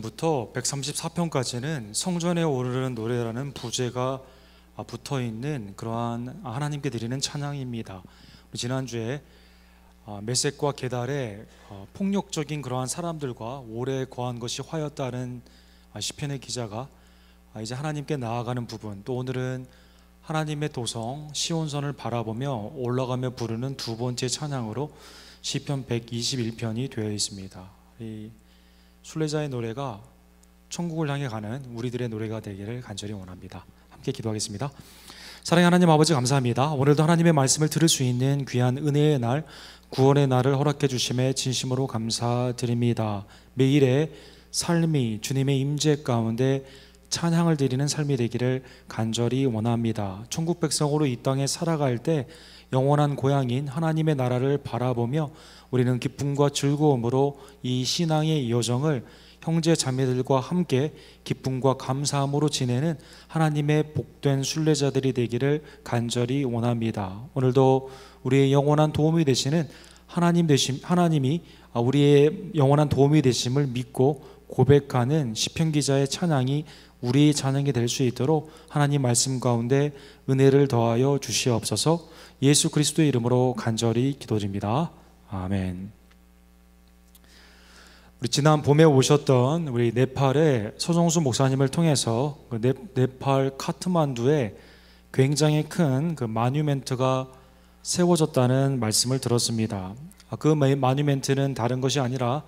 부터 134편까지는 성전에 오르는 노래라는 부제가 붙어 있는 그러한 하나님께 드리는 찬양입니다. 지난주에 메섹과 게달의 폭력적인 그러한 사람들과 오래 거한 것이 화였다는 시편의 기자가 이제 하나님께 나아가는 부분, 또 오늘은 하나님의 도성 시온산을 바라보며 올라가며 부르는 두 번째 찬양으로 시편 121편이 되어 있습니다. 이 순례자의 노래가 천국을 향해 가는 우리들의 노래가 되기를 간절히 원합니다. 함께 기도하겠습니다. 사랑의 하나님 아버지, 감사합니다. 오늘도 하나님의 말씀을 들을 수 있는 귀한 은혜의 날, 구원의 날을 허락해 주심에 진심으로 감사드립니다. 매일의 삶이 주님의 임재 가운데 찬양을 드리는 삶이 되기를 간절히 원합니다. 천국 백성으로 이 땅에 살아갈 때 영원한 고향인 하나님의 나라를 바라보며 우리는 기쁨과 즐거움으로 이 신앙의 여정을 형제 자매들과 함께 기쁨과 감사함으로 지내는 하나님의 복된 순례자들이 되기를 간절히 원합니다. 오늘도 우리의 영원한 도움이 되시는 하나님이 우리의 영원한 도움이 되심을 믿고 고백하는 시편 기자의 찬양이 우리의 찬양이 될 수 있도록 하나님 말씀 가운데 은혜를 더하여 주시옵소서. 예수 그리스도의 이름으로 간절히 기도드립니다. 아멘. 우리 지난 봄에 오셨던 우리 네팔의 서정수 목사님을 통해서 네팔 카트만두에 굉장히 큰 그 마뉴멘트가 세워졌다는 말씀을 들었습니다. 그 마뉴멘트는 다른 것이 아니라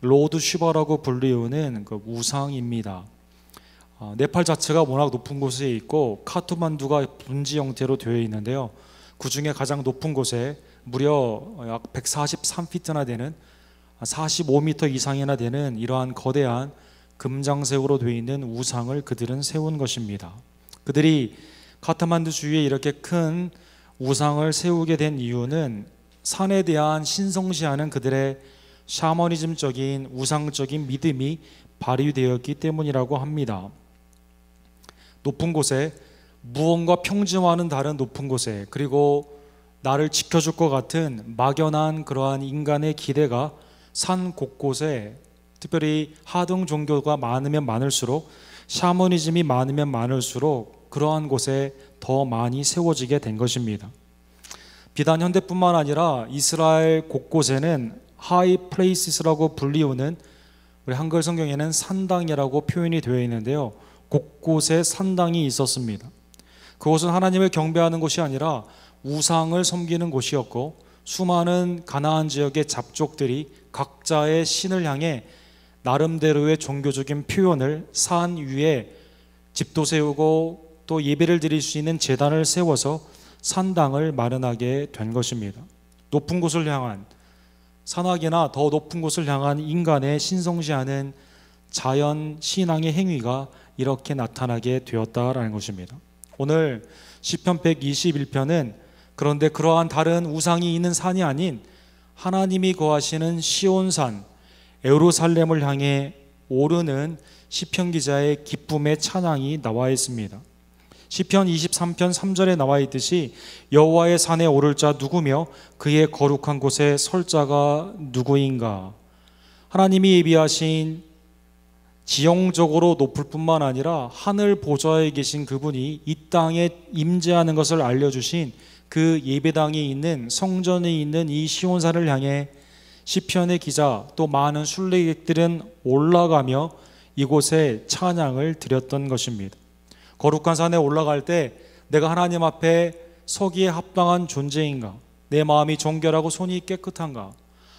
로드 슈바라고 불리우는 그 우상입니다. 네팔 자체가 워낙 높은 곳에 있고 카트만두가 분지 형태로 되어 있는데요, 그 중에 가장 높은 곳에 무려 약 143피트나 되는 45m 이상이나 되는 이러한 거대한 금장색으로 되어 있는 우상을 그들은 세운 것입니다. 그들이 카트만두 주위에 이렇게 큰 우상을 세우게 된 이유는 산에 대한 신성시하는 그들의 샤머니즘적인 우상적인 믿음이 발휘되었기 때문이라고 합니다. 높은 곳에, 무언가 평지와는 다른 높은 곳에, 그리고 나를 지켜줄 것 같은 막연한 그러한 인간의 기대가 산 곳곳에, 특별히 하등 종교가 많으면 많을수록, 샤머니즘이 많으면 많을수록 그러한 곳에 더 많이 세워지게 된 것입니다. 비단 현대뿐만 아니라 이스라엘 곳곳에는 하이 플레이스라고 불리우는, 우리 한글 성경에는 산당이라고 표현이 되어 있는데요, 곳곳에 산당이 있었습니다. 그곳은 하나님을 경배하는 곳이 아니라 우상을 섬기는 곳이었고, 수많은 가나안 지역의 잡족들이 각자의 신을 향해 나름대로의 종교적인 표현을 산 위에 집도 세우고 또 예배를 드릴 수 있는 제단을 세워서 산당을 마련하게 된 것입니다. 높은 곳을 향한, 산악이나 더 높은 곳을 향한 인간의 신성시하는 자연 신앙의 행위가 이렇게 나타나게 되었다라는 것입니다. 오늘 시편 121편은 그런데 그러한 다른 우상이 있는 산이 아닌 하나님이 거하시는 시온산 예루살렘을 향해 오르는 시편 기자의 기쁨의 찬양이 나와 있습니다. 시편 23편 3절에 나와 있듯이 여호와의 산에 오를 자 누구며 그의 거룩한 곳에 설 자가 누구인가. 하나님이 예비하신 지형적으로 높을 뿐만 아니라 하늘 보좌에 계신 그분이 이 땅에 임재하는 것을 알려주신 그 예배당이 있는 성전에 있는 이 시온산을 향해 시편의 기자 또 많은 순례객들은 올라가며 이곳에 찬양을 드렸던 것입니다. 거룩한 산에 올라갈 때 내가 하나님 앞에 서기에 합당한 존재인가, 내 마음이 정결하고 손이 깨끗한가,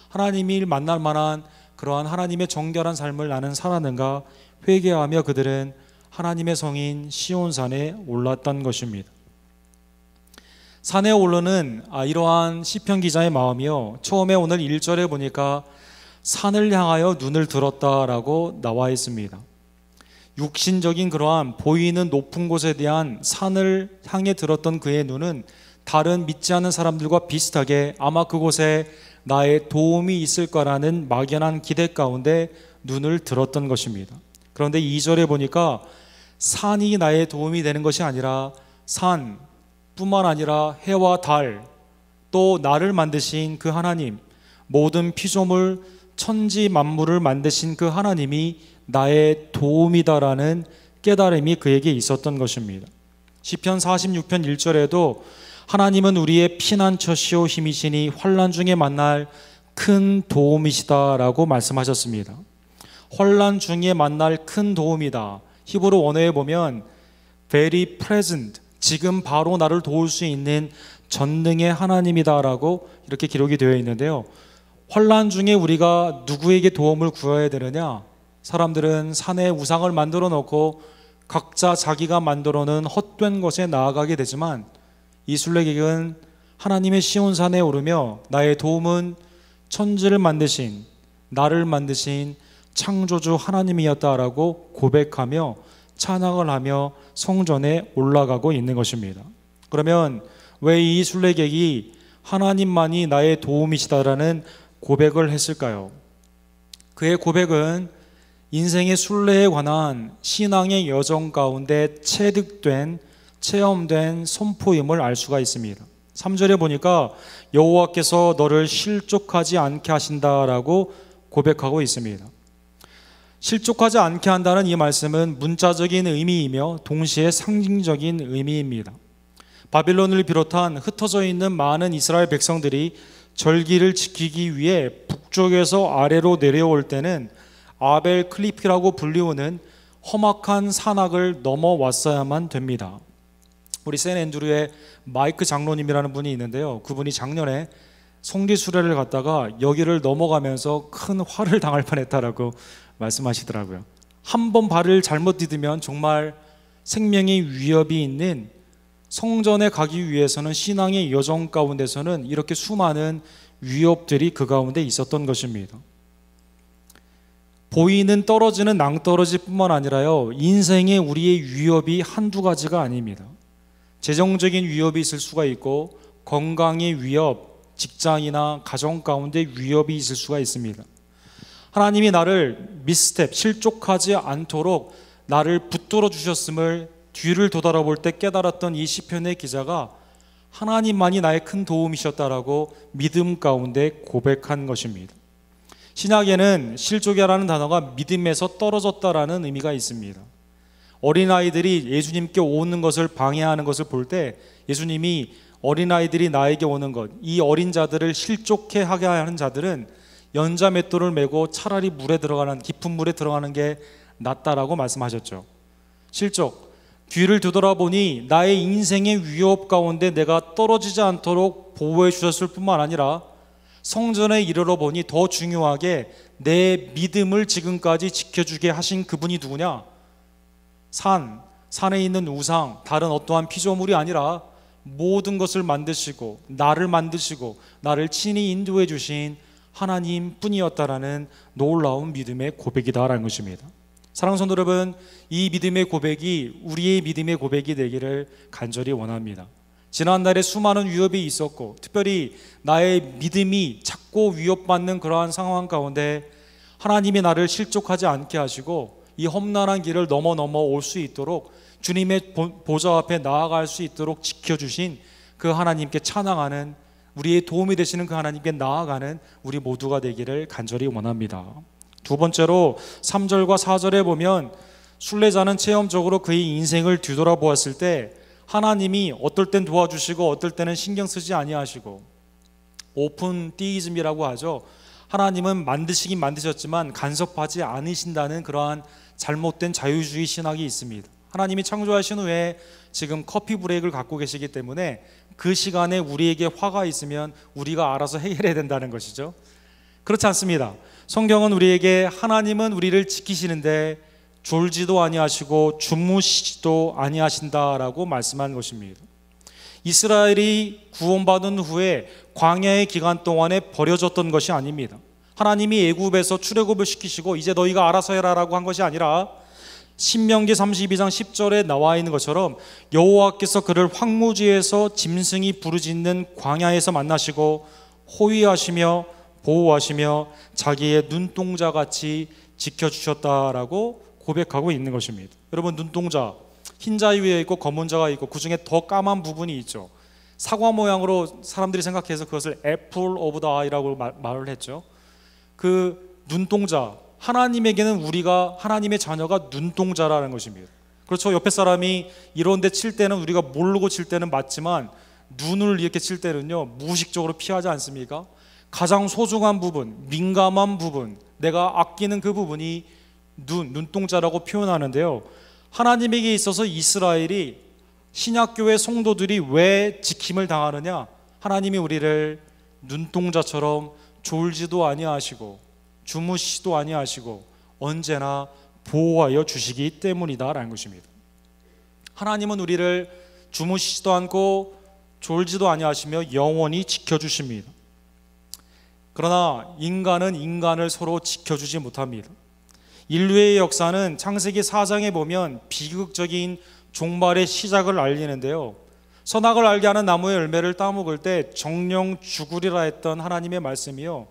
하나님이 만날 만한 그러한 하나님의 정결한 삶을 나는 살았는가 회개하며 그들은 하나님의 성인 시온산에 올랐던 것입니다. 산에 오르는 이러한 시편 기자의 마음이요, 처음에 오늘 1절에 보니까 산을 향하여 눈을 들었다라고 나와 있습니다. 육신적인 그러한 보이는 높은 곳에 대한 산을 향해 들었던 그의 눈은 다른 믿지 않는 사람들과 비슷하게 아마 그곳에 나의 도움이 있을 거라는 막연한 기대 가운데 눈을 들었던 것입니다. 그런데 2절에 보니까 산이 나의 도움이 되는 것이 아니라 산뿐만 아니라 해와 달, 또 나를 만드신 그 하나님, 모든 피조물 천지 만물을 만드신 그 하나님이 나의 도움이다라는 깨달음이 그에게 있었던 것입니다. 시편 46편 1절에도 하나님은 우리의 피난처시오 힘이시니 환난 중에 만날 큰 도움이시다라고 말씀하셨습니다. 환난 중에 만날 큰 도움이다. 히브리 원어에 보면 very present, 지금 바로 나를 도울 수 있는 전능의 하나님이다라고 이렇게 기록이 되어 있는데요. 환난 중에 우리가 누구에게 도움을 구해야 되느냐? 사람들은 산에 우상을 만들어 놓고 각자 자기가 만들어 놓은 헛된 것에 나아가게 되지만 이 순례객은 하나님의 시온산에 오르며 나의 도움은 천지를 만드신, 나를 만드신 창조주 하나님이었다라고 고백하며 찬양을 하며 성전에 올라가고 있는 것입니다. 그러면 왜 이 순례객이 하나님만이 나의 도움이시다라는 고백을 했을까요? 그의 고백은 인생의 순례에 관한 신앙의 여정 가운데 체득된, 체험된 선포임을 알 수가 있습니다. 3절에 보니까 여호와께서 너를 실족하지 않게 하신다라고 고백하고 있습니다. 실족하지 않게 한다는 이 말씀은 문자적인 의미이며 동시에 상징적인 의미입니다. 바빌론을 비롯한 흩어져 있는 많은 이스라엘 백성들이 절기를 지키기 위해 북쪽에서 아래로 내려올 때는 아벨 클리프라고 불리우는 험악한 산악을 넘어왔어야만 됩니다. 우리 샌 앤드류의 마이크 장로님이라는 분이 있는데요. 그분이 작년에 성지 수레를 갔다가 여기를 넘어가면서 큰 화를 당할 뻔했다라고 말씀하시더라고요. 한 번 발을 잘못 디디면 정말 생명의 위협이 있는 성전에 가기 위해서는 신앙의 여정 가운데서는 이렇게 수많은 위협들이 그 가운데 있었던 것입니다. 보이는 떨어지는 낭떠러지뿐만 아니라요, 인생에 우리의 위협이 한두 가지가 아닙니다. 재정적인 위협이 있을 수가 있고 건강의 위협, 직장이나 가정 가운데 위협이 있을 수가 있습니다. 하나님이 나를 미스텝, 실족하지 않도록 나를 붙들어 주셨음을 뒤를 돌아볼 때 깨달았던 이 시편의 기자가 하나님만이 나의 큰 도움이셨다라고 믿음 가운데 고백한 것입니다. 신약에는 실족이라는 단어가 믿음에서 떨어졌다라는 의미가 있습니다. 어린아이들이 예수님께 오는 것을 방해하는 것을 볼 때 예수님이 어린아이들이 나에게 오는 것, 이 어린 자들을 실족해 하게 하는 자들은 연자 맷돌을 메고 차라리 물에 들어가는, 깊은 물에 들어가는 게 낫다라고 말씀하셨죠. 실족, 뒤를 뒤돌아보니 나의 인생의 위협 가운데 내가 떨어지지 않도록 보호해 주셨을 뿐만 아니라 성전에 이르러 보니 더 중요하게 내 믿음을 지금까지 지켜주게 하신 그분이 누구냐? 산에 있는 우상, 다른 어떠한 피조물이 아니라 모든 것을 만드시고 나를 친히 인도해 주신 하나님 뿐이었다라는 놀라운 믿음의 고백이다라는 것입니다. 사랑하는 성도 여러분, 이 믿음의 고백이 우리의 믿음의 고백이 되기를 간절히 원합니다. 지난날에 수많은 위협이 있었고 특별히 나의 믿음이 자꾸 위협받는 그러한 상황 가운데 하나님이 나를 실족하지 않게 하시고 이 험난한 길을 넘어 올 수 있도록 주님의 보좌 앞에 나아갈 수 있도록 지켜주신 그 하나님께 찬양하는, 우리의 도움이 되시는 그 하나님께 나아가는 우리 모두가 되기를 간절히 원합니다. 두 번째로 3절과 4절에 보면 순례자는 체험적으로 그의 인생을 뒤돌아보았을 때 하나님이 어떨 땐 도와주시고 어떨 때는 신경 쓰지 아니하시고, 오픈 디이즘이라고 하죠. 하나님은 만드시긴 만드셨지만 간섭하지 않으신다는 그러한 잘못된 자유주의 신학이 있습니다. 하나님이 창조하신 후에 지금 커피 브레이크를 갖고 계시기 때문에 그 시간에 우리에게 화가 있으면 우리가 알아서 해결해야 된다는 것이죠. 그렇지 않습니다. 성경은 우리에게 하나님은 우리를 지키시는데 졸지도 아니하시고 주무시지도 아니하신다라고 말씀한 것입니다. 이스라엘이 구원받은 후에 광야의 기간 동안에 버려졌던 것이 아닙니다. 하나님이 애굽에서 출애굽을 시키시고 이제 너희가 알아서 해라라고 한 것이 아니라 신명기 32장 10절에 나와 있는 것처럼 여호와께서 그를 황무지에서 짐승이 부르짖는 광야에서 만나시고 호위하시며 보호하시며 자기의 눈동자같이 지켜주셨다라고 고백하고 있는 것입니다. 여러분, 눈동자, 흰자 위에 있고 검은 자가 있고 그 중에 더 까만 부분이 있죠. 사과 모양으로 사람들이 생각해서 그것을 애플 오브 더 아이라고 말을 했죠. 그 눈동자, 하나님에게는 우리가 하나님의 자녀가 눈동자라는 것입니다. 그렇죠. 옆에 사람이 이런데 칠 때는 우리가 모르고 칠 때는 맞지만 눈을 이렇게 칠 때는요 무의식적으로 피하지 않습니까? 가장 소중한 부분, 민감한 부분, 내가 아끼는 그 부분이 눈동자라고 표현하는데요, 하나님에게 있어서 이스라엘이 신약교회 성도들이 왜 지킴을 당하느냐? 하나님이 우리를 눈동자처럼 졸지도 아니하시고 주무시지도 아니하시고 언제나 보호하여 주시기 때문이다라는 것입니다. 하나님은 우리를 주무시지도 않고 졸지도 아니하시며 영원히 지켜주십니다. 그러나 인간은 인간을 서로 지켜주지 못합니다. 인류의 역사는 창세기 4장에 보면 비극적인 종말의 시작을 알리는데요, 선악을 알게 하는 나무의 열매를 따먹을 때 정령 죽으리라 했던 하나님의 말씀이요,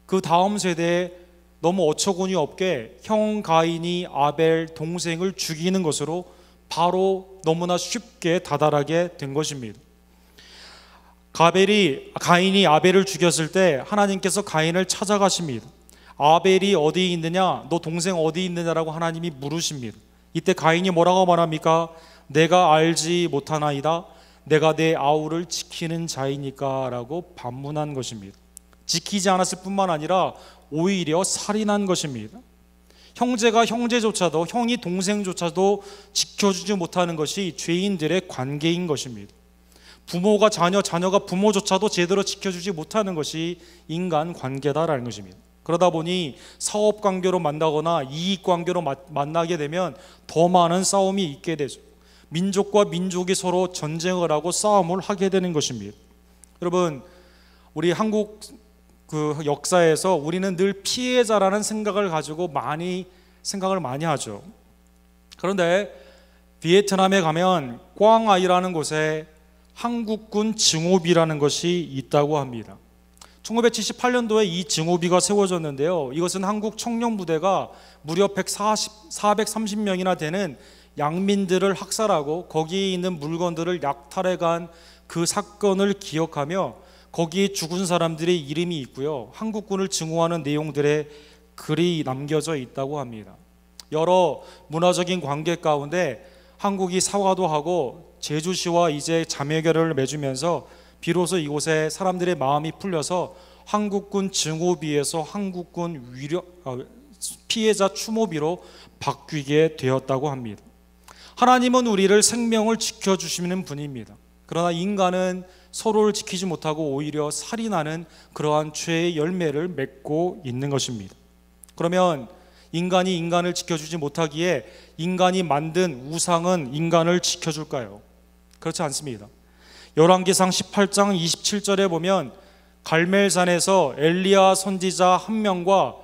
그 다음 세대에 너무 어처구니 없게 형 가인이 아벨 동생을 죽이는 것으로 바로 너무나 쉽게 다다르게 된 것입니다. 가인이 아벨을 죽였을 때 하나님께서 가인을 찾아가십니다. 아벨이 어디 있느냐, 너 동생 어디 있느냐라고 하나님이 물으십니다. 이때 가인이 뭐라고 말합니까? 내가 알지 못하나이다, 내가 내 아우를 지키는 자이니까 라고 반문한 것입니다. 지키지 않았을 뿐만 아니라 오히려 살인한 것입니다. 형제가 형제조차도, 형이 동생조차도 지켜주지 못하는 것이 죄인들의 관계인 것입니다. 부모가 자녀, 자녀가 부모조차도 제대로 지켜주지 못하는 것이 인간 관계다라는 것입니다. 그러다 보니 사업 관계로 만나거나 이익 관계로 만나게 되면 더 많은 싸움이 있게 되죠. 민족과 민족이 서로 전쟁을 하고 싸움을 하게 되는 것입니다. 여러분, 우리 한국 그 역사에서 우리는 늘 피해자라는 생각을 가지고 생각을 많이 하죠. 그런데 비에트남에 가면 꽝아이라는 곳에 한국군 증오비라는 것이 있다고 합니다. 1978년도에 이 증오비가 세워졌는데요, 이것은 한국 청년부대가 무려 430명이나 되는 양민들을 학살하고 거기에 있는 물건들을 약탈해간 그 사건을 기억하며 거기에 죽은 사람들의 이름이 있고요, 한국군을 증오하는 내용들의 글이 남겨져 있다고 합니다. 여러 문화적인 관계 가운데 한국이 사과도 하고 제주시와 이제 자매결연을 맺으면서 비로소 이곳에 사람들의 마음이 풀려서 한국군 증오비에서 한국군 피해자 추모비로 바뀌게 되었다고 합니다. 하나님은 우리를 생명을 지켜주시는 분입니다. 그러나 인간은 서로를 지키지 못하고 오히려 살인하는 그러한 죄의 열매를 맺고 있는 것입니다. 그러면 인간이 인간을 지켜주지 못하기에 인간이 만든 우상은 인간을 지켜줄까요? 그렇지 않습니다. 열왕기상 18장 27절에 보면 갈멜산에서 엘리야 선지자 1명과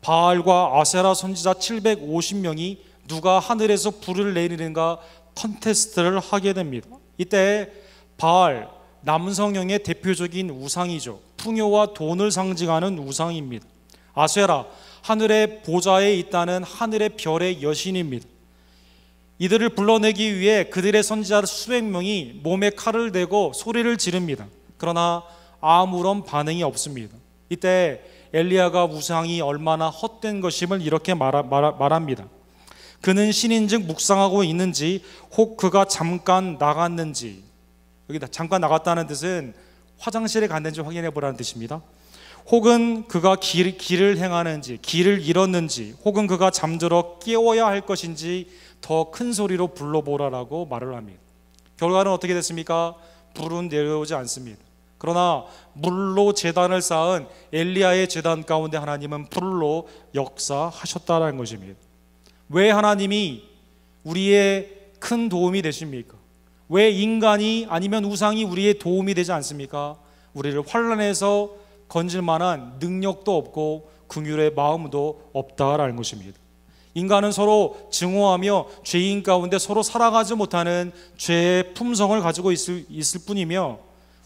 바알과 아세라 선지자 750명이 누가 하늘에서 불을 내리는가 컨테스트를 하게 됩니다. 이때 바알, 남성형의 대표적인 우상이죠. 풍요와 돈을 상징하는 우상입니다. 아세라, 하늘의 보좌에 있다는 하늘의 별의 여신입니다. 이들을 불러내기 위해 그들의 선지자 수백 명이 몸에 칼을 대고 소리를 지릅니다. 그러나 아무런 반응이 없습니다. 이때 엘리야가 우상이 얼마나 헛된 것임을 이렇게 말합니다. 그는 신인즉 묵상하고 있는지, 혹 그가 잠깐 나갔는지. 여기다 잠깐 나갔다는 뜻은 화장실에 갔는지 확인해 보라는 뜻입니다. 혹은 그가 길을 행하는지, 길을 잃었는지, 혹은 그가 잠들어 깨워야 할 것인지 더 큰 소리로 불러보라라고 말을 합니다. 결과는 어떻게 됐습니까? 불은 내려오지 않습니다. 그러나 물로 제단을 쌓은 엘리야의 제단 가운데 하나님은 불로 역사하셨다는 것입니다. 왜 하나님이 우리의 큰 도움이 되십니까? 왜 인간이 아니면 우상이 우리의 도움이 되지 않습니까? 우리를 환난에서 건질 만한 능력도 없고 긍휼의 마음도 없다라는 것입니다. 인간은 서로 증오하며 죄인 가운데 서로 살아가지 못하는 죄의 품성을 가지고 있을 뿐이며,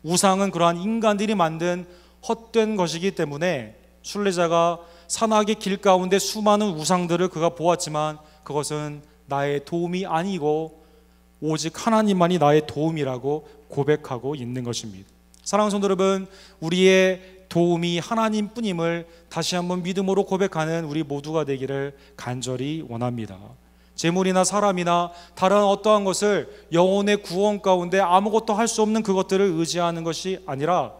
우상은 그러한 인간들이 만든 헛된 것이기 때문에 순례자가 산악의 길 가운데 수많은 우상들을 그가 보았지만 그것은 나의 도움이 아니고 오직 하나님만이 나의 도움이라고 고백하고 있는 것입니다. 사랑하는 성도 여러분, 우리의 도움이 하나님뿐임을 다시 한번 믿음으로 고백하는 우리 모두가 되기를 간절히 원합니다. 재물이나 사람이나 다른 어떠한 것을 영혼의 구원 가운데 아무것도 할 수 없는 그것들을 의지하는 것이 아니라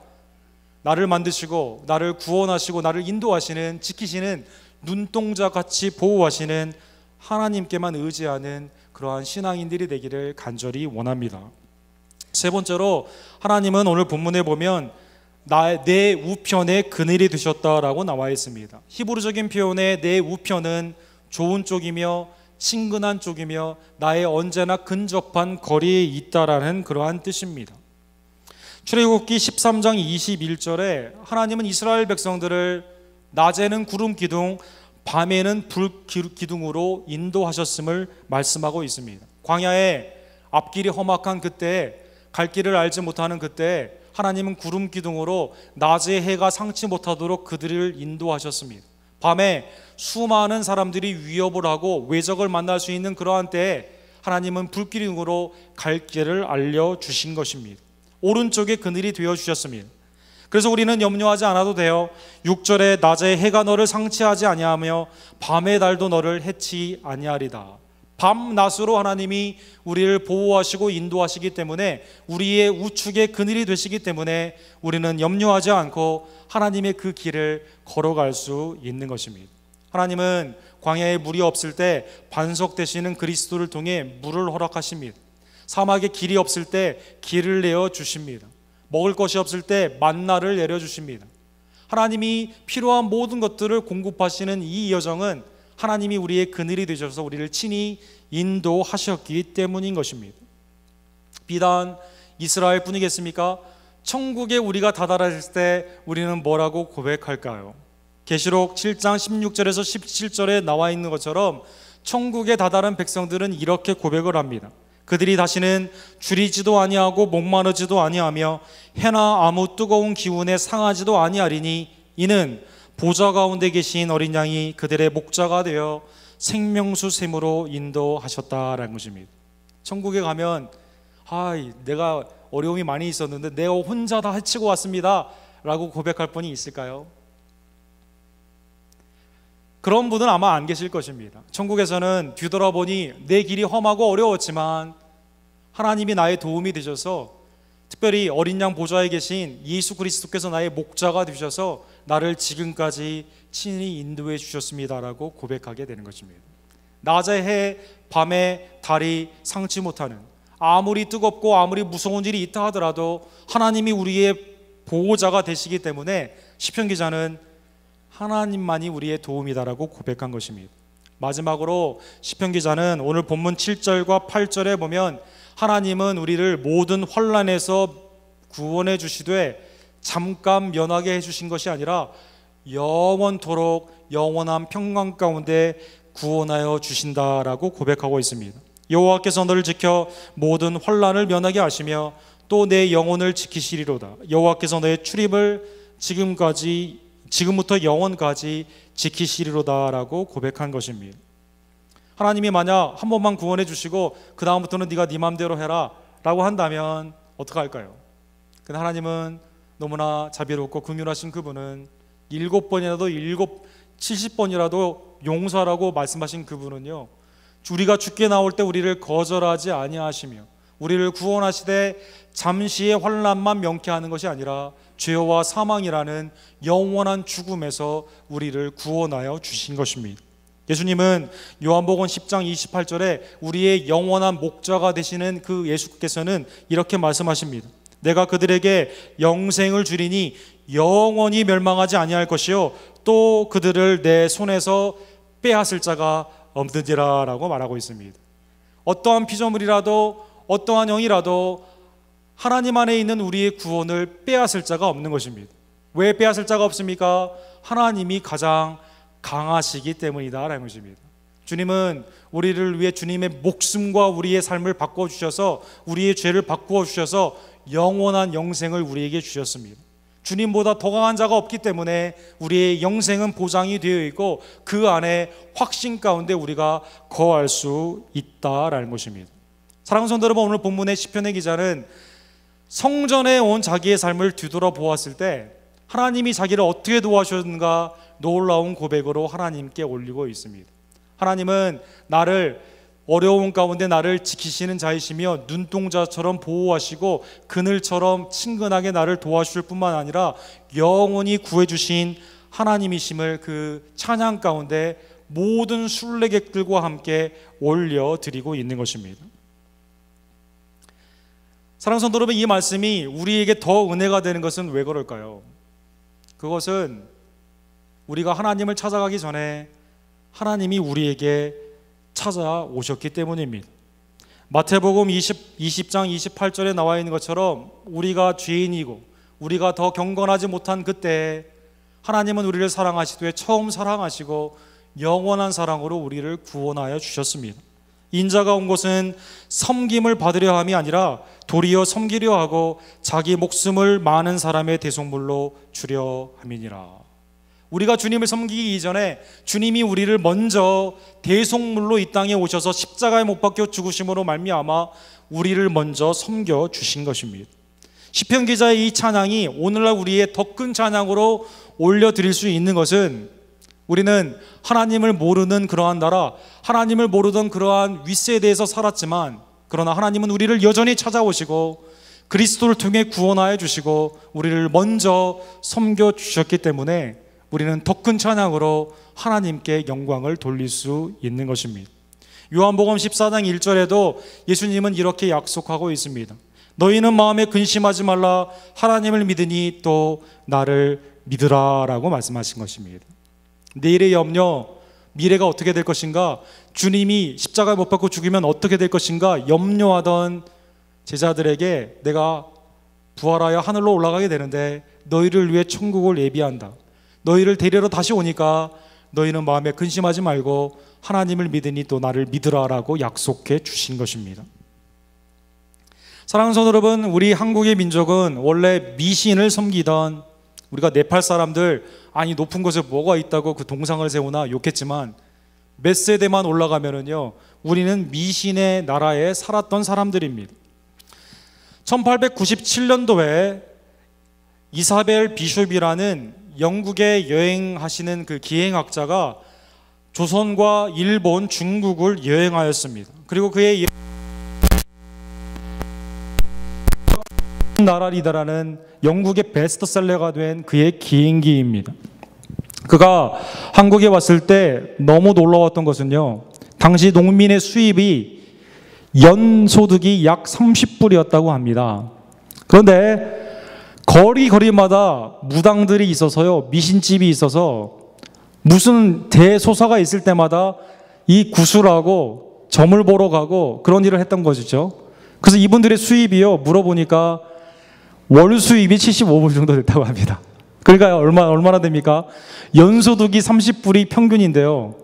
나를 만드시고 나를 구원하시고 나를 인도하시는, 지키시는, 눈동자같이 보호하시는 하나님께만 의지하는 그러한 신앙인들이 되기를 간절히 원합니다. 세 번째로, 하나님은 오늘 본문에 보면 내 우편에 그늘이 되셨다라고 나와 있습니다. 히브리적인 표현의 내 우편은 좋은 쪽이며 친근한 쪽이며 나의 언제나 근접한 거리에 있다라는 그러한 뜻입니다. 출애굽기 13장 21절에 하나님은 이스라엘 백성들을 낮에는 구름 기둥, 밤에는 불 기둥으로 인도하셨음을 말씀하고 있습니다. 광야에 앞길이 험악한 그때, 갈 길을 알지 못하는 그때 하나님은 구름 기둥으로 낮에 해가 상치 못하도록 그들을 인도하셨습니다. 밤에 수많은 사람들이 위협을 하고 외적을 만날 수 있는 그러한 때에 하나님은 불기둥으로 갈 길을 알려주신 것입니다. 오른쪽에 그늘이 되어주셨습니다. 그래서 우리는 염려하지 않아도 돼요. 6절에 낮에 해가 너를 상치하지 아니하며 밤의 달도 너를 해치 아니하리다. 밤낮으로 하나님이 우리를 보호하시고 인도하시기 때문에, 우리의 우측에 그늘이 되시기 때문에 우리는 염려하지 않고 하나님의 그 길을 걸어갈 수 있는 것입니다. 하나님은 광야에 물이 없을 때 반석 되시는 그리스도를 통해 물을 허락하십니다. 사막에 길이 없을 때 길을 내어 주십니다. 먹을 것이 없을 때 만나를 내려 주십니다. 하나님이 필요한 모든 것들을 공급하시는 이 여정은 하나님이 우리의 그늘이 되셔서 우리를 친히 인도하셨기 때문인 것입니다. 비단 이스라엘 뿐이겠습니까? 천국에 우리가 다다랐을 때 우리는 뭐라고 고백할까요? 계시록 7장 16절에서 17절에 나와 있는 것처럼 천국에 다다른 백성들은 이렇게 고백을 합니다. 그들이 다시는 줄이지도 아니하고 목마르지도 아니하며 해나 아무 뜨거운 기운에 상하지도 아니하리니 이는 보좌 가운데 계신 어린 양이 그들의 목자가 되어 생명수 샘으로 인도하셨다라는 것입니다. 천국에 가면 내가 어려움이 많이 있었는데 내가 혼자 다 헤치고 왔습니다 라고 고백할 분이 있을까요? 그런 분은 아마 안 계실 것입니다. 천국에서는 뒤돌아보니 내 길이 험하고 어려웠지만 하나님이 나의 도움이 되셔서, 특별히 어린 양 보좌에 계신 예수 그리스도께서 나의 목자가 되셔서 나를 지금까지 친히 인도해 주셨습니다라고 고백하게 되는 것입니다. 낮에 해, 밤에 달이 상치 못하는, 아무리 뜨겁고 아무리 무서운 일이 있다 하더라도 하나님이 우리의 보호자가 되시기 때문에 시편 기자는 하나님만이 우리의 도움이다라고 고백한 것입니다. 마지막으로 시편 기자는 오늘 본문 7절과 8절에 보면 하나님은 우리를 모든 환난에서 구원해 주시되 잠깐 면하게 해주신 것이 아니라 영원토록 영원한 평강 가운데 구원하여 주신다라고 고백하고 있습니다. 여호와께서 너를 지켜 모든 환난을 면하게 하시며 또 내 영혼을 지키시리로다. 여호와께서 너의 출입을 지금부터 영원까지 지키시리로다라고 고백한 것입니다. 하나님이 만약 한 번만 구원해 주시고 그 다음부터는 네가 네 마음대로 해라 라고 한다면 어떡할까요? 근데 하나님은 너무나 자비롭고 긍휼하신 그분은 7번이라도 70번이라도 용서하라고 말씀하신 그분은요, 우리가 죽게 나올 때 우리를 거절하지 아니하시며 우리를 구원하시되 잠시의 환난만 명쾌하는 것이 아니라 죄와 사망이라는 영원한 죽음에서 우리를 구원하여 주신 것입니다. 예수님은 요한복음 10장 28절에 우리의 영원한 목자가 되시는 그 예수께서는 이렇게 말씀하십니다. 내가 그들에게 영생을 주리니 영원히 멸망하지 아니할 것이요 또 그들을 내 손에서 빼앗을 자가 없느니라 라고 말하고 있습니다. 어떠한 피조물이라도 어떠한 영이라도 하나님 안에 있는 우리의 구원을 빼앗을 자가 없는 것입니다. 왜 빼앗을 자가 없습니까? 하나님이 가장 강하시기 때문이다 라는 것입니다. 주님은 우리를 위해 주님의 목숨과 우리의 삶을 바꿔 주셔서 우리의 죄를 바꾸어 주셔서 영원한 영생을 우리에게 주셨습니다. 주님보다 더 강한 자가 없기 때문에 우리의 영생은 보장이 되어 있고 그 안에 확신 가운데 우리가 거할 수 있다라는 것입니다. 사랑하는 성도 여러분, 오늘 본문의 시편의 기자는 성전에 온 자기의 삶을 뒤돌아보았을 때 하나님이 자기를 어떻게 도와주셨는가 놀라운 고백으로 하나님께 올리고 있습니다. 하나님은 나를 어려운 가운데 나를 지키시는 자이시며 눈동자처럼 보호하시고 그늘처럼 친근하게 나를 도와주실 뿐만 아니라 영원히 구해주신 하나님이심을 그 찬양 가운데 모든 순례객들과 함께 올려드리고 있는 것입니다. 사랑하는 성도 여러분, 이 말씀이 우리에게 더 은혜가 되는 것은 왜 그럴까요? 그것은 우리가 하나님을 찾아가기 전에 하나님이 우리에게 찾아오셨기 때문입니다. 마태복음 20장 28절에 나와 있는 것처럼 우리가 죄인이고 우리가 더 경건하지 못한 그때 하나님은 우리를 사랑하시되 처음 사랑하시고 영원한 사랑으로 우리를 구원하여 주셨습니다. 인자가 온 것은 섬김을 받으려 함이 아니라 도리어 섬기려 하고 자기 목숨을 많은 사람의 대속물로 주려 함이니라. 우리가 주님을 섬기기 이전에 주님이 우리를 먼저 대속물로 이 땅에 오셔서 십자가에 못 박혀 죽으심으로 말미암아 우리를 먼저 섬겨 주신 것입니다. 시편 기자의 이 찬양이 오늘날 우리의 더 큰 찬양으로 올려드릴 수 있는 것은 우리는 하나님을 모르는 그러한 나라, 하나님을 모르던 그러한 윗세대에서 살았지만 그러나 하나님은 우리를 여전히 찾아오시고 그리스도를 통해 구원하여 주시고 우리를 먼저 섬겨 주셨기 때문에 우리는 더 큰 찬양으로 하나님께 영광을 돌릴 수 있는 것입니다. 요한복음 14장 1절에도 예수님은 이렇게 약속하고 있습니다. 너희는 마음에 근심하지 말라. 하나님을 믿으니 또 나를 믿으라 라고 말씀하신 것입니다. 내일의 염려, 미래가 어떻게 될 것인가, 주님이 십자가에 못 박고 죽으면 어떻게 될 것인가 염려하던 제자들에게 내가 부활하여 하늘로 올라가게 되는데 너희를 위해 천국을 예비한다. 너희를 데리러 다시 오니까 너희는 마음에 근심하지 말고 하나님을 믿으니 또 나를 믿으라 라고 약속해 주신 것입니다. 사랑하는 성도 여러분, 우리 한국의 민족은 원래 미신을 섬기던, 우리가 네팔 사람들 아니 높은 곳에 뭐가 있다고 그 동상을 세우나 욕했지만 몇 세대만 올라가면은요 우리는 미신의 나라에 살았던 사람들입니다. 1897년도에 이사벨 비숍이라는 영국에 여행하시는 그 기행학자가 조선과 일본, 중국을 여행하였습니다. 그리고 그의 나라리다라는 영국의 베스트셀러가 된 그의 기행기입니다. 그가 한국에 왔을 때 너무 놀라웠던 것은요, 당시 농민의 수입이 연소득이 약 30불이었다고 합니다. 그런데 거리마다 무당들이 있어서요, 미신집이 있어서 무슨 대소사가 있을 때마다 이 구슬하고 점을 보러 가고 그런 일을 했던 것이죠. 그래서 이분들의 수입이요, 물어보니까 월 수입이 75불 정도 됐다고 합니다. 그러니까 얼마나 됩니까? 연소득이 30불이 평균인데요,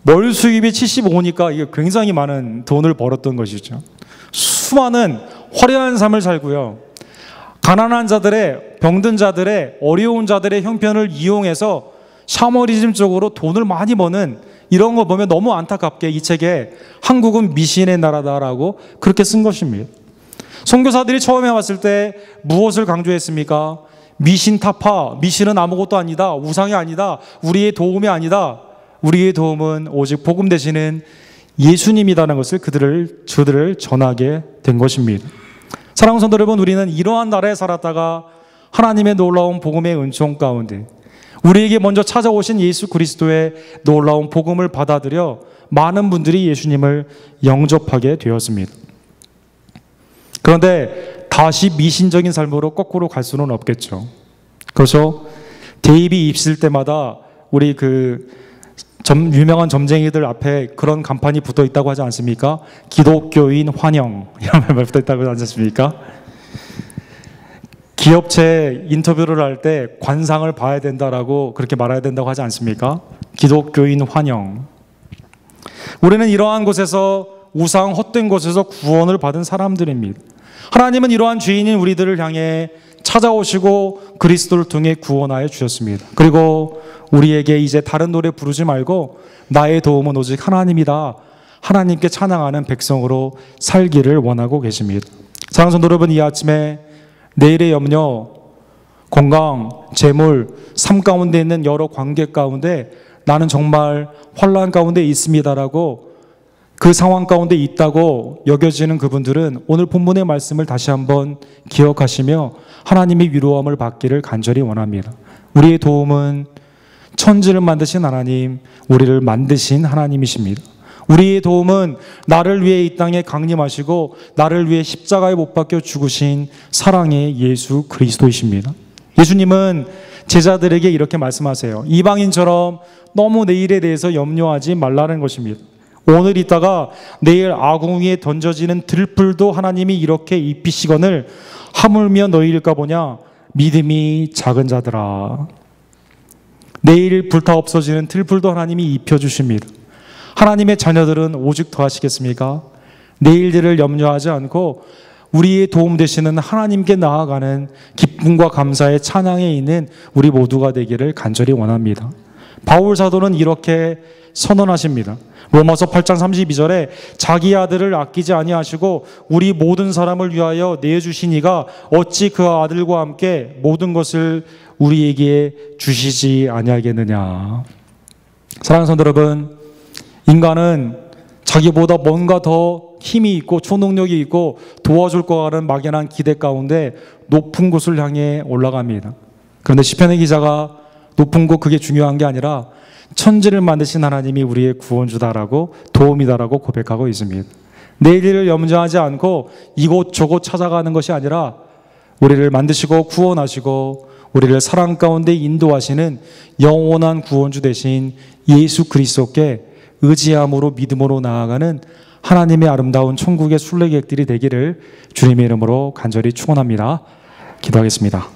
월 수입이 75니까 이게 굉장히 많은 돈을 벌었던 것이죠. 수많은 화려한 삶을 살고요, 가난한 자들의, 병든 자들의, 어려운 자들의 형편을 이용해서 샤머니즘 쪽으로 돈을 많이 버는 이런 거 보면 너무 안타깝게 이 책에 한국은 미신의 나라다라고 그렇게 쓴 것입니다. 선교사들이 처음에 왔을 때 무엇을 강조했습니까? 미신 타파, 미신은 아무것도 아니다, 우상이 아니다, 우리의 도움이 아니다. 우리의 도움은 오직 복음 되시는 예수님이라는 것을 저들을 전하게 된 것입니다. 사랑하는 성도 여러분, 우리는 이러한 나라에 살았다가 하나님의 놀라운 복음의 은총 가운데 우리에게 먼저 찾아오신 예수 그리스도의 놀라운 복음을 받아들여 많은 분들이 예수님을 영접하게 되었습니다. 그런데 다시 미신적인 삶으로 거꾸로 갈 수는 없겠죠. 그래서 대입이 있을 때마다 우리 유명한 점쟁이들 앞에 그런 간판이 붙어 있다고 하지 않습니까? 기독교인 환영 이런 말 붙어 있다고 하지 않습니까? 기업체 인터뷰를 할 때 관상을 봐야 된다라고 그렇게 말해야 된다고 하지 않습니까? 기독교인 환영. 우리는 이러한 곳에서, 우상 헛된 곳에서 구원을 받은 사람들입니다. 하나님은 이러한 죄인인 우리들을 향해 찾아오시고 그리스도를 통해 구원하여 주셨습니다. 그리고 우리에게 이제 다른 노래 부르지 말고 나의 도움은 오직 하나님이다, 하나님께 찬양하는 백성으로 살기를 원하고 계십니다. 사랑하는 성도 여러분, 이 아침에 내일의 염려, 건강, 재물, 삶 가운데 있는 여러 관계 가운데 나는 정말 환난 가운데 있습니다라고 그 상황 가운데 있다고 여겨지는 그분들은 오늘 본문의 말씀을 다시 한번 기억하시며 하나님의 위로함을 받기를 간절히 원합니다. 우리의 도움은 천지를 만드신 하나님, 우리를 만드신 하나님이십니다. 우리의 도움은 나를 위해 이 땅에 강림하시고 나를 위해 십자가에 못 박혀 죽으신 사랑의 예수 그리스도이십니다. 예수님은 제자들에게 이렇게 말씀하세요. 이방인처럼 너무 내일에 대해서 염려하지 말라는 것입니다. 오늘 있다가 내일 아궁이에 던져지는 들풀도 하나님이 이렇게 입히시거늘 하물며 너희일까 보냐. 믿음이 작은 자들아. 내일 불타 없어지는 들풀도 하나님이 입혀주십니다. 하나님의 자녀들은 오직 더 하시겠습니까? 내일들을 염려하지 않고 우리의 도움 되시는 하나님께 나아가는 기쁨과 감사의 찬양에 있는 우리 모두가 되기를 간절히 원합니다. 바울 사도는 이렇게 선언하십니다. 로마서 8장 32절에 자기 아들을 아끼지 아니하시고 우리 모든 사람을 위하여 내주신 이가 어찌 그 아들과 함께 모든 것을 우리에게 주시지 아니하겠느냐. 사랑하는 성도 여러분, 인간은 자기보다 뭔가 더 힘이 있고 초능력이 있고 도와줄 것 같은 막연한 기대 가운데 높은 곳을 향해 올라갑니다. 그런데 시편의 기자가 높은 곳 그게 중요한 게 아니라 천지를 만드신 하나님이 우리의 구원주다라고 도움이다라고 고백하고 있습니다. 내일을 염려하지 않고 이곳저곳 찾아가는 것이 아니라 우리를 만드시고 구원하시고 우리를 사랑 가운데 인도하시는 영원한 구원주 되신 예수 그리스도께 의지함으로 믿음으로 나아가는 하나님의 아름다운 천국의 순례객들이 되기를 주님의 이름으로 간절히 축원합니다. 기도하겠습니다.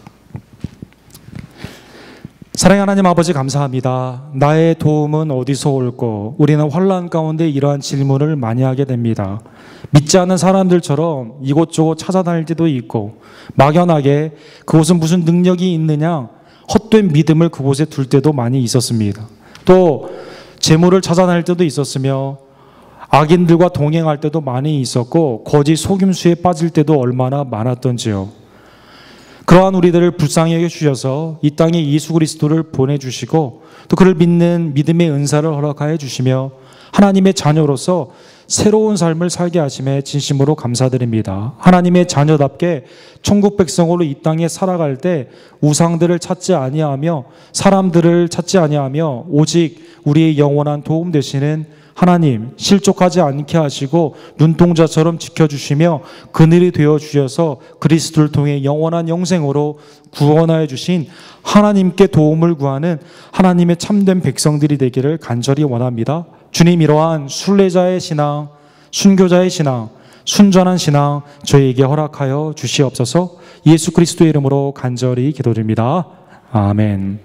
사랑의 하나님 아버지 감사합니다. 나의 도움은 어디서 올꼬? 우리는 환난 가운데 이러한 질문을 많이 하게 됩니다. 믿지 않는 사람들처럼 이곳저곳 찾아다닐 때도 있고 막연하게 그곳은 무슨 능력이 있느냐 헛된 믿음을 그곳에 둘 때도 많이 있었습니다. 또 재물을 찾아다닐 때도 있었으며 악인들과 동행할 때도 많이 있었고 거짓 속임수에 빠질 때도 얼마나 많았던지요. 그러한 우리들을 불쌍히 여겨주셔서 이 땅에 예수 그리스도를 보내주시고 또 그를 믿는 믿음의 은사를 허락하여 주시며 하나님의 자녀로서 새로운 삶을 살게 하심에 진심으로 감사드립니다. 하나님의 자녀답게 천국 백성으로 이 땅에 살아갈 때 우상들을 찾지 아니하며 사람들을 찾지 아니하며 오직 우리의 영원한 도움 되시는 하나님 실족하지 않게 하시고 눈동자처럼 지켜주시며 그늘이 되어주셔서 그리스도를 통해 영원한 영생으로 구원하여 주신 하나님께 도움을 구하는 하나님의 참된 백성들이 되기를 간절히 원합니다. 주님 이러한 순례자의 신앙, 순교자의 신앙, 순전한 신앙 저희에게 허락하여 주시옵소서. 예수 그리스도의 이름으로 간절히 기도드립니다. 아멘.